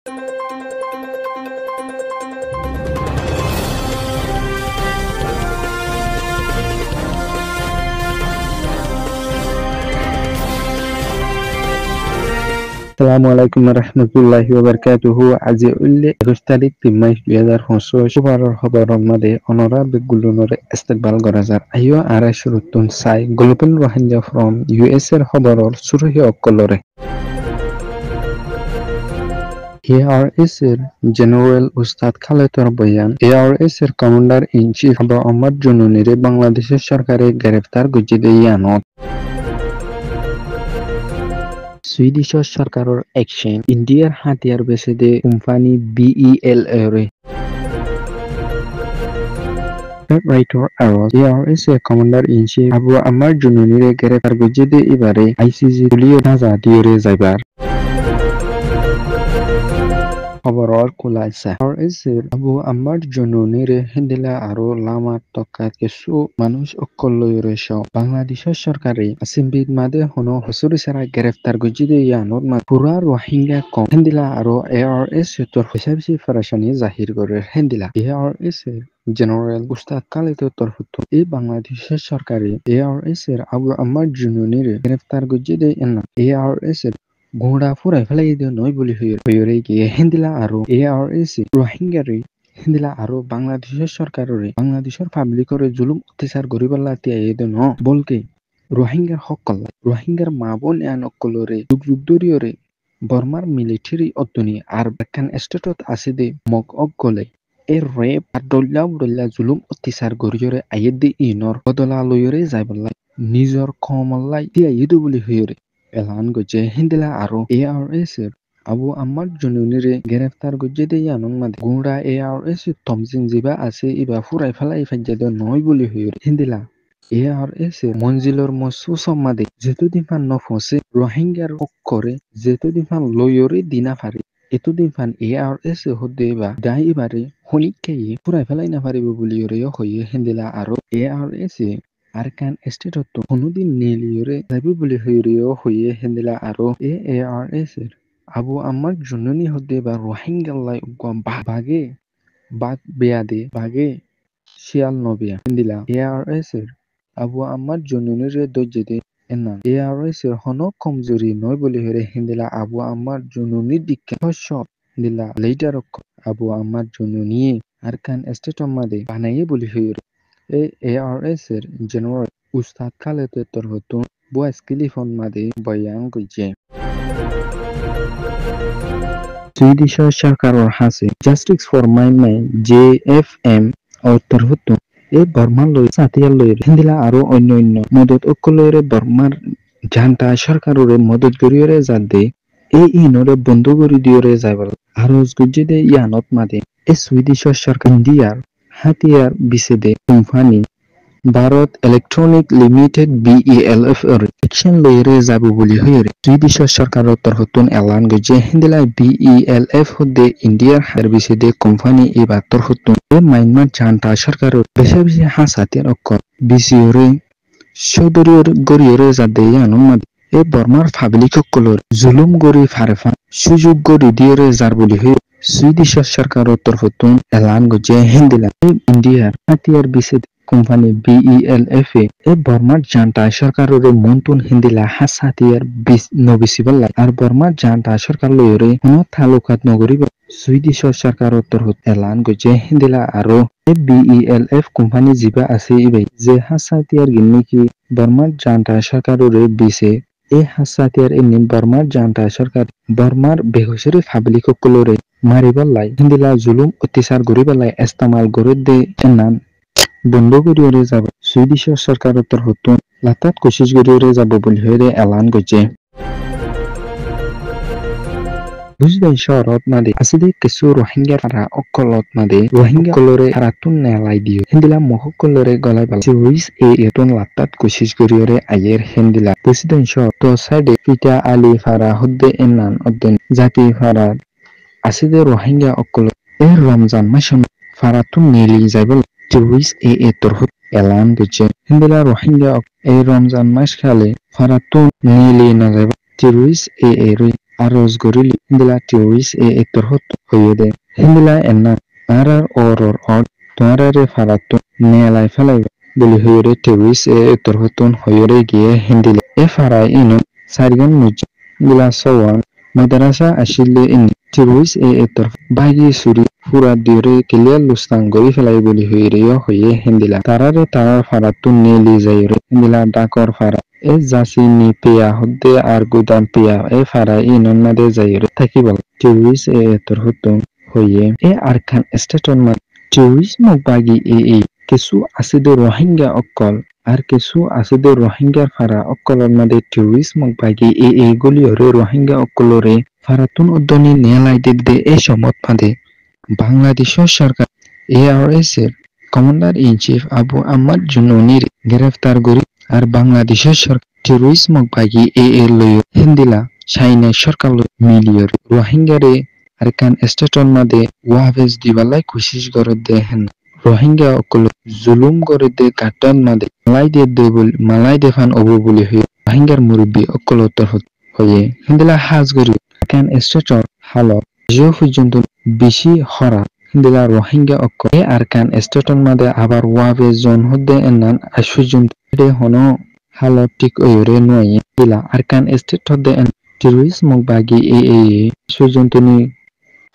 Assalamualaikum warahmatullahi wabarakatuh. আজি 21 তারিখ 3 মাস 2025 শুক্রবার খবরের মধ্যে অনরা বেগুলোনরে ইস্তেকবাল করা যার আইও আড়াই শুরুতুন সাই গ্লোবাল রোহিঙ্গা ফ্রম ইউএস এর খবরের শুরুহি অকলরে ARS এর জেনারেল উস্তাদ খালেদর বয়ান ARS এর commander in chief Abu Ahmad জুনুনিরে বাংলাদেশের সরকারে গ্রেফতার গুজিদে ইয়ানত সুইডিশ সরকারের অ্যাকশন ইন্ডিয়ার হাতিয়ার বেচে দে কোম্পানি BELA রাইটার ARS এর commander in chief Abu Ahmad জুনুনিরে গ্রেফতার গুজিদে এবারে ICC পুলিশ হাজা দিয়রে যাইবার খবরের খুলাসা ARS এর আবু আহমদ জুনুনিরে হিন্দিলা আরো লামা তকাত কিছু মানুষ অকলয়রে বাংলাদেশের সরকারে আসিমবিদ মাদে হনো হসুরি সারা গ্রেফতার গুজিদে ইয়ানোর মা পুরা রোহিঙ্গা কম হিন্দিলা আরো ARS তোর হিসাবসি ফরাসানি জাহির করে হিন্দিলা ARS এর জেনারেল উস্তাদ খালেদর তরফত এই বাংলাদেশের সরকারে ARS এর আবু আহমদ জুনুনিরে গ্রেফতার গুজিদে এনা ARS এর ঘোড়া ফুরাই ফেলাই দিয়ে নয় বলি হয়ে গিয়ে হিন্দিলা আরো ARS রোহিঙ্গারে হিন্দিলা আরো বাংলাদেশের সরকারের বাংলাদেশের পাবলিকরে জুলুম অত্যাচার গরিবাল্লা তিয়া এদে ন বলকে রোহিঙ্গার হকল রোহিঙ্গার মা বোন এন অকলরে যুগ যুগ ধরিয়রে বর্মার মিলিটারি অদ্দনি আর বেকান স্টেটত আছে দে মগ অগলে এ রেপ আর ডল্লা জুলুম অত্যাচার গরিয়রে আইয়েদে ইনর বদলা লয়রে যাইবল্লাই নিজর কমল্লাই তিয়া ইদু বলি হইরে এলান গজে হিন্দিলা আরো ARS এর আবু আহমদ জুনুনিরে গ্রেফতার গজে ইয়ানোর মাদে গুড়া ARS তমজিন জিবা আছে ইবা ফুরাই ফেলাই ফাজ্জাদে নয় বলি হইরে হিন্দিলা ARS এর মঞ্জিলর মসুসম মাদে যেতুদিন ফান নফসে রোহিঙ্গার করে যেতুদিন ফান লয়রে দিনা ফারে এতদিন ফান ARS হদে বা দাই এবারে হনিককে ফুরাই ফেলাই না পারিব বলি হয়ে হিন্দিলা আরো ARS আরকান স্টেটত কোনোদিন নেলিয়রে যাইব বলি হয়ে হিন্দিলা আরো ARS এর আবু আহমদ জুনুনি হদে বা রোহিঙ্গাল্লাই বাগে বাগ বেয়াদে বাগে শিয়াল নবিয়া হিন্দিলা ARS এর আবু আহমদ জুনুনিরে দজ্জেদে এনা ARS এর হন কমজোরি নয় বলি হিন্দিলা আবু আহমদ জুনুনি দিকে সব হিন্দিলা লেটার আবু আহমদ জুনুনিয়ে আরকান স্টেটর মাদে বানাইয়ে বলি ARS এর জেনারেল উস্তাদ খালেদর তরফত বয়স ক্লিফন মাদে বয়ান গজে সুইডিশ সরকারের হাসে জাস্টিস ফর মাই JFM ও তরফত এই বর্মার লই সাতিয়ার লই হিন্দিলা আরো অন্য মদত অকলরে বর্মার জানতা সরকারের মদত গরিয়রে যাদে এই ইনরে বন্ধ করি দিয়রে যাইবল আরজ গজে ইয়ানত মাদে এই সুইডিশ সরকার ইন্ডিয়ার হাতিয়ার বিছেদে company Bharat electronic limited BELF এর অ্যাকশন লইরে যাব বলি হইরে সুইডিশ সরকারের তরফতুন এলান গজে হিন্দিলা BELF হদে ইন্ডিয়ার হার বিছেদে কোম্পানি এবার তরফতুন এ মাইনমার জানতা সরকারের বেশি হাসাতের অক্ষর বিসিওরে সৌদরিয়র গরিয়রে যাদে ইয়ানোর মাদে এ বর্মার পাবলিক কলর জুলুম গরি ফারেফা সুযোগ গরি দিয়রে যার বলি হই সুইডিশ সরকারের তরফতুন এলান গজে হিন্দিলা ইন্ডিয়ার হাতিয়ার বিছেদে কোম্পানি BELF এ বর্মার জানতা সরকারের মন্তুন হিন্দিলা হাসাতিয়ার নবিসিবল্লা আর বর্মার জানতা সরকার লয়রে কোনো তালুকাত নগরী সুইডিশ সরকারের তরফত এলান গজে হিন্দিলা আরো BELF কোম্পানি জিবা আছে ইবাই যে হাসাতিয়ার গিন্নিকি বর্মার জানতা সরকারের বিছে এই হাসাতিয়ার এমনি বর্মার জানতা সরকার বর্মার বেহসরে পাবলিক কলরে মারিবল্লাই হিন্দিলা জুলুম অত্যাচার গরিবল্লাই ইস্তেমাল করে দে এনান বন্ধ করিয়রে যাব সুইডিশ সরকারের তরফত লাতাত কোশিশ করিয়রে যাব বলি হয়ে এলান গজে বুঝলেন শহরত মাদে আসিদে কিছু রোহিঙ্গা তারা অকলত মাদে রোহিঙ্গা কলরে হারাতুন নেলাই দিও হিন্দিলা মহকলরে গলাই বালা রুইস এতন লাতাত কোশিশ করিয়রে আয়ের হিন্দিলা বুঝলেন শহর তো সাইডে পিতা আলী ফারা হদ্দে এনান অদ্দন জাতি ফারা আসিদে রোহিঙ্গা অকল এর রমজান মাসে ফারাতুন নেলি যাইবল রুইস তরফত এলান গজে হিন্দিলা রোহিঙ্গা এই রমজান মাস খালে ফারাতুন নেলি না যাইব রুইস রুই aros gorili hindila terrorist etorhot hoyede hindila enna arar oror od tuarare farato nelai falai boli hoyore terrorist etorhotun hoyore giye hindile farai ino sargan muj gila sowan madrasa ashille in terrorist etor bagi suri pura diore kilia lustang gori falai boli hoyore yo hoye hindila tarare tarar faratun neli zaire hindila dakor fara jasi ni peya hodde ar gudan peya farai inon made zaire takibal terrorist etorhotun hoye arkan staton ma terrorism bagi kesu aside rohingya okol আর কিছু আছে রোহিঙ্গার ফারা অকলর মাঝে terrorism বাগি গলিয়রে রোহিঙ্গা অকলরে ফারাতুন উদ্যনি নেলাইতে দে সমত মাঝে বাংলাদেশ সরকার ARS এর commander in chief Abu আম্মার জুনুনির গ্রেফতার করি আর বাংলাদেশের সরকার টেরোরিজম বাগি লয় হিন্দিলা চাইনা সরকার মিলিয়র রোহিঙ্গারে আর কান স্টেটন মাঝে ওয়াভেজ দিবালাই কোশিশ করে দেখেন রোহিঙ্গা অকল জুলুম করে দে কাটান মাদে মালাই দেফান অবু বলি হয়ে রোহিঙ্গার মুরব্বী অকল হয়ে হিন্দিলা হাজ গরি কেন স্টেটর হালত জিও পর্যন্ত বেশি হরা হিন্দিলা রোহিঙ্গা অকল আর কান স্টেটর মাদে আবার ওয়াবে জন হদ্দে এনান আশুজন্ত হন হালত ঠিক ওরে নয় হিন্দিলা আর কান স্টেট হদ্দে টেরোরিজম বাগি সুজন্তনি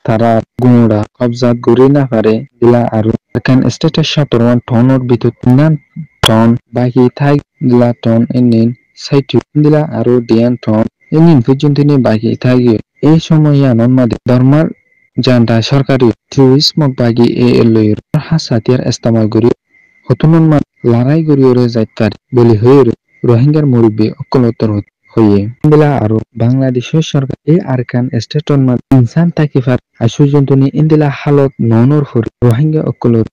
তারা গুণরা কবজাত গড়ি না পারে দিলা আৰু এখন স্টেটাস সতরমান টনৰ ভিতৰত নান টন বাকি থাই দিলা টন এনিন সাইটু দিলা আৰু ডিয়ান টন এনিন পর্যন্ত বাকি থাকি এই সময় আনন মাদে ধর্মার জান্ডা সরকারি টেরোরিজম বাগি লয়র হাসাতিয়ার ইস্তেমাল করি হতুনন মান লড়াই করিওরে যাইতার বলি হইরে রোহিঙ্গার মুরব্বী অকলতর হয়ে দিলা আৰু বাংলাদেশের সরকার আরকান স্টেটন মাদ ইনসান তাকিফার আশুজন্তনি ইন্দিলা হালত ননর ফুর রোহিঙ্গা অকলর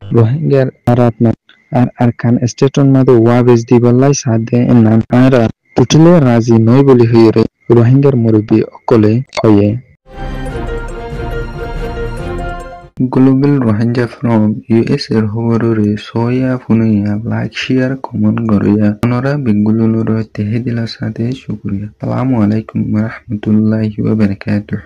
রোহিঙ্গার আরাতনা আর আরকান স্টেটন মাদ ওয়াবেজ দিবাল্লাই সাদে এনান আর টুটলে রাজি নয় বলি হইরে রোহিঙ্গার মুরব্বী অকলে হয়ে গ্লোবাল রোহিঙ্গা ফ্রম US এর খবররে সয়া ফুনিয়া লাইক শেয়ার কমেন্ট করিয়া ওনারা বেঙ্গুলুর তেহে দিলা সাথে শুকরিয়া আসসালামু আলাইকুম ওয়া রাহমাতুল্লাহি ওয়া বারাকাতুহু।